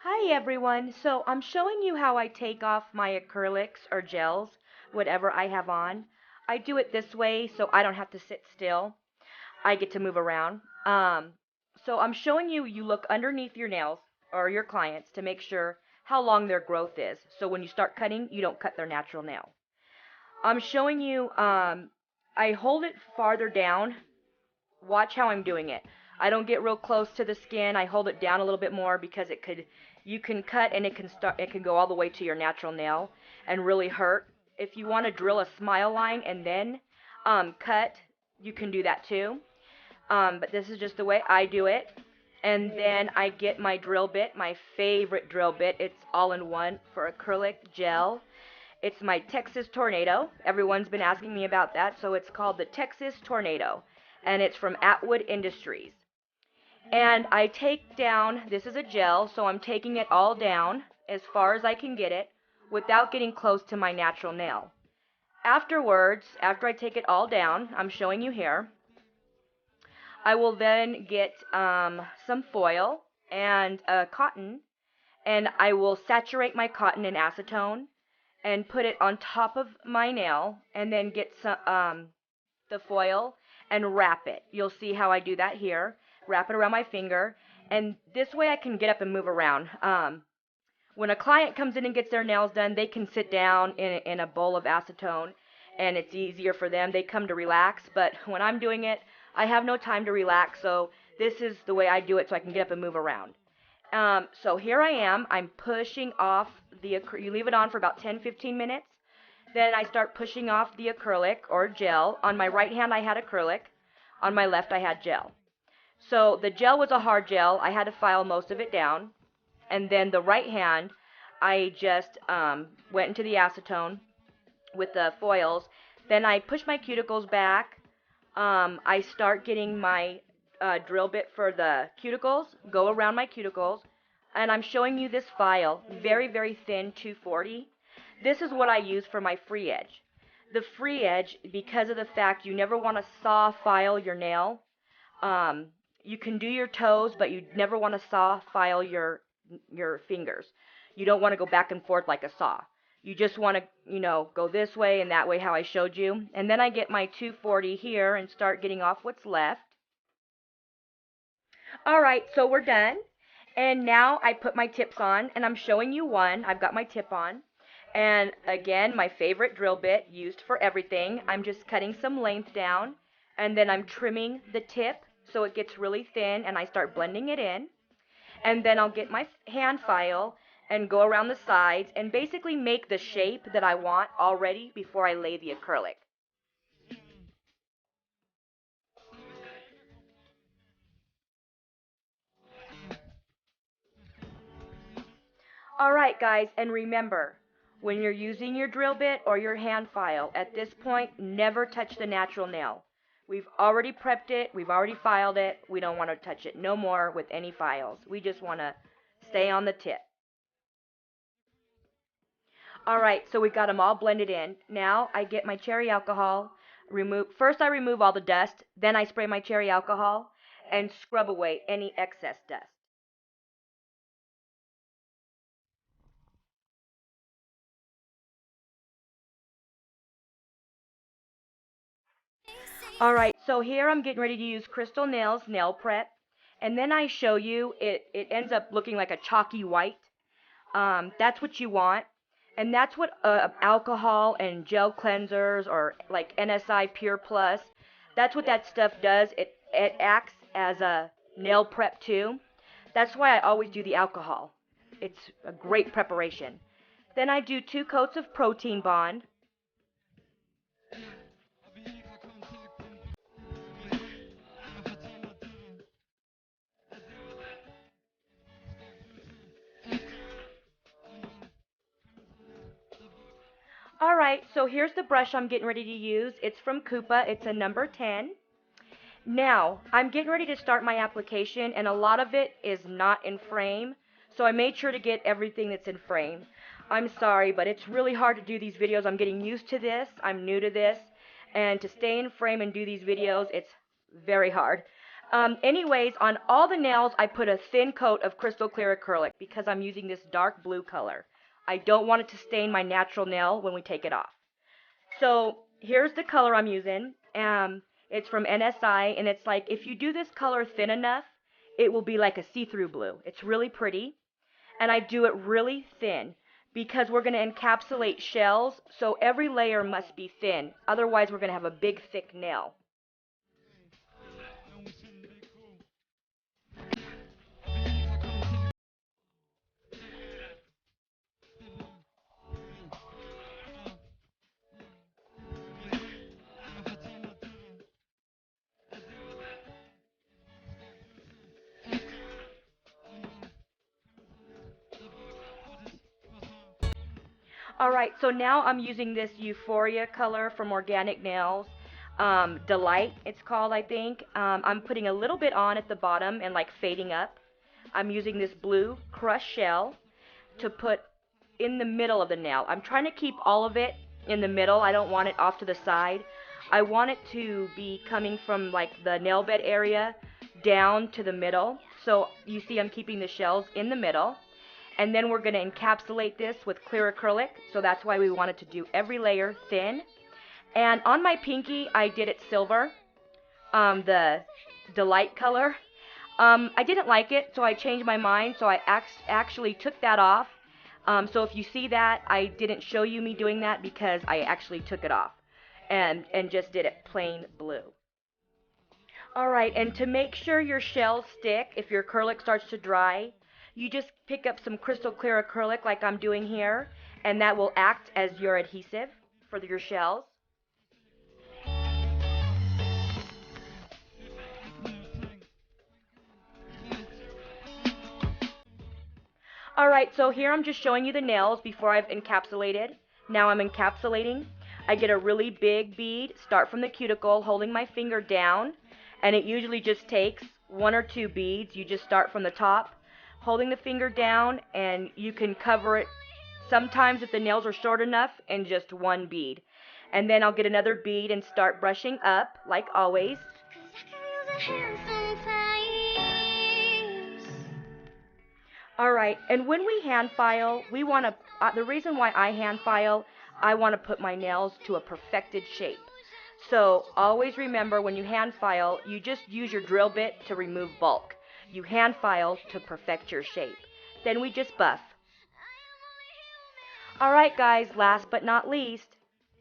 Hi everyone. So I'm showing you how I take off my acrylics or gels, whatever I have on. I do it this way so I don't have to sit still. I get to move around. So I'm showing you, you look underneath your nails or your clients to make sure how long their growth is. So when you start cutting, you don't cut their natural nail. I'm showing you, I hold it farther down. Watch how I'm doing it. I don't get real close to the skin. I hold it down a little bit more because you can cut and it can go all the way to your natural nail and really hurt. If you want to drill a smile line and then cut, you can do that too. But this is just the way I do it. And then I get my drill bit, my favorite drill bit. It's all in one for acrylic gel. It's my Texas Tornado. Everyone's been asking me about that, so it's called the Texas Tornado, and it's from Atwood Industries. And I take down, this is a gel, so I'm taking it all down as far as I can get it without getting close to my natural nail. Afterwards, after I take it all down, I'm showing you here, I will then get some foil and cotton, and I will saturate my cotton in acetone and put it on top of my nail and then get some the foil and wrap it. You'll see how I do that here. Wrap it around my finger, and this way I can get up and move around. When a client comes in and gets their nails done, they can sit down in a bowl of acetone, and it's easier for them. They come to relax, but when I'm doing it, I have no time to relax, so this is the way I do it so I can get up and move around. So here I am. I'm pushing off you leave it on for about 10-15 minutes. Then I start pushing off the acrylic or gel. On my right hand I had acrylic. On my left I had gel. So the gel was a hard gel. I had to file most of it down. And then the right hand, I just went into the acetone with the foils. Then I push my cuticles back. I start getting my drill bit for the cuticles, go around my cuticles, and I'm showing you this file, very, very thin 240. This is what I use for my free edge. The free edge, because of the fact you never want to saw file your nail, um, you can do your toes, but you never want to saw file your fingers. You don't want to go back and forth like a saw. You just want to, go this way and that way how I showed you. And then I get my 240 here and start getting off what's left. All right, so we're done. And now I put my tips on, and I'm showing you one. I've got my tip on. And again, my favorite drill bit used for everything. I'm just cutting some length down, and then I'm trimming the tip so it gets really thin, and I start blending it in. And then I'll get my hand file and go around the sides and basically make the shape that I want already before I lay the acrylic. Alright guys, and remember, when you're using your drill bit or your hand file, at this point, never touch the natural nail. We've already prepped it, we've already filed it, we don't want to touch it no more with any files. We just want to stay on the tip. Alright, so we've got them all blended in. Now I get my cherry alcohol, first I remove all the dust, then I spray my cherry alcohol and scrub away any excess dust. Alright, so here I'm getting ready to use Crystal Nails Nail Prep. And then I show you, it ends up looking like a chalky white. That's what you want. And that's what alcohol and gel cleansers or like NSI Pure Plus, that's what that stuff does. It acts as a nail prep too. That's why I always do the alcohol. It's a great preparation. Then I do 2 coats of Protein Bond. Alright, so here's the brush I'm getting ready to use. It's from Koopa. It's a number 10. Now, I'm getting ready to start my application, and a lot of it is not in frame, so I made sure to get everything that's in frame. I'm sorry, but it's really hard to do these videos. I'm getting used to this. I'm new to this, and to stay in frame and do these videos, it's very hard. Anyways, on all the nails, I put a thin coat of crystal clear acrylic because I'm using this dark blue color. I don't want it to stain my natural nail when we take it off. So here's the color I'm using. It's from NSI, and it's like if you do this color thin enough, it will be like a see-through blue. It's really pretty, and I do it really thin because we're going to encapsulate shells, so every layer must be thin. Otherwise, we're going to have a big, thick nail. Alright, so now I'm using this Euphoria color from Organic Nails. Delight, it's called, I think. I'm putting a little bit on at the bottom and like fading up. I'm using this blue crushed shell to put in the middle of the nail. I'm trying to keep all of it in the middle. I don't want it off to the side. I want it to be coming from like the nail bed area down to the middle. So you see I'm keeping the shells in the middle. And then we're going to encapsulate this with clear acrylic. So that's why we wanted to do every layer thin. And on my pinky, I did it silver, the Delight color. I didn't like it, so I changed my mind. So I actually took that off. So if you see that, I didn't show you me doing that because I actually took it off and just did it plain blue. Alright, and to make sure your shells stick, if your acrylic starts to dry, you just pick up some crystal clear acrylic like I'm doing here, and that will act as your adhesive for your shells. Alright, so here I'm just showing you the nails before I've encapsulated. Now I'm encapsulating. I get a really big bead, start from the cuticle, holding my finger down, and it usually just takes 1 or 2 beads. You just start from the top, holding the finger down, and you can cover it sometimes if the nails are short enough in just 1 bead. And then I'll get another bead and start brushing up, like always. Alright, and when we hand file, we want to, the reason why I hand file, I want to put my nails to a perfected shape. So always remember when you hand file, you just use your drill bit to remove bulk. You hand file to perfect your shape. Then we just buff. Alright guys, last but not least,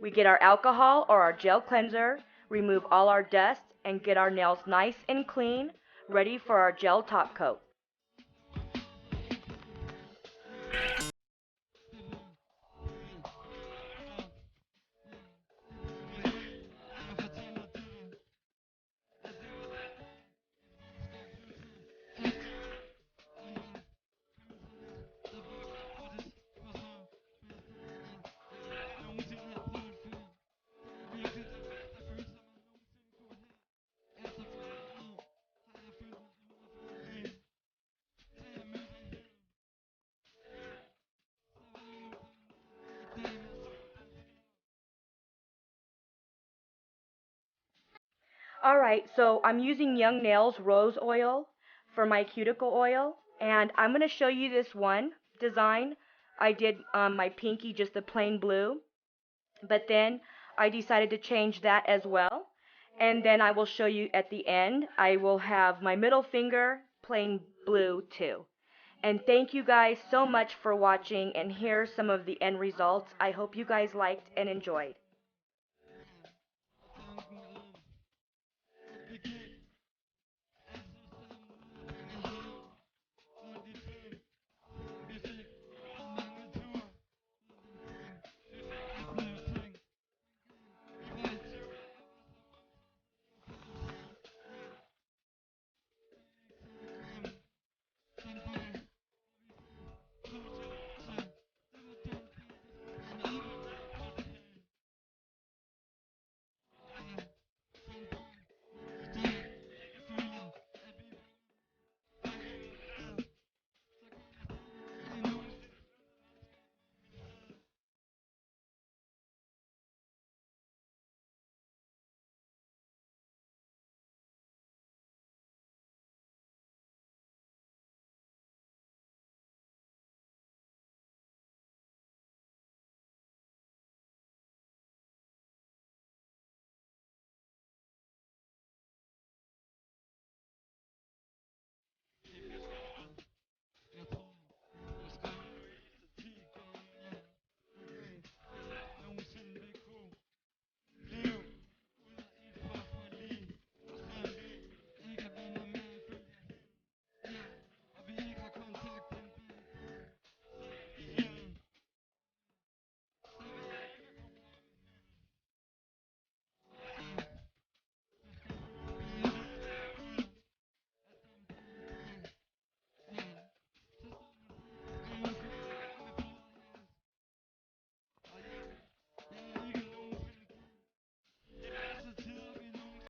we get our alcohol or our gel cleanser, remove all our dust, and get our nails nice and clean, ready for our gel top coat. Alright, so I'm using Young Nails Rose Oil for my cuticle oil, and I'm going to show you this one design. I did my pinky just the plain blue, but then I decided to change that as well. And then I will show you at the end, I will have my middle finger plain blue too. And thank you guys so much for watching, and here's some of the end results. I hope you guys liked and enjoyed.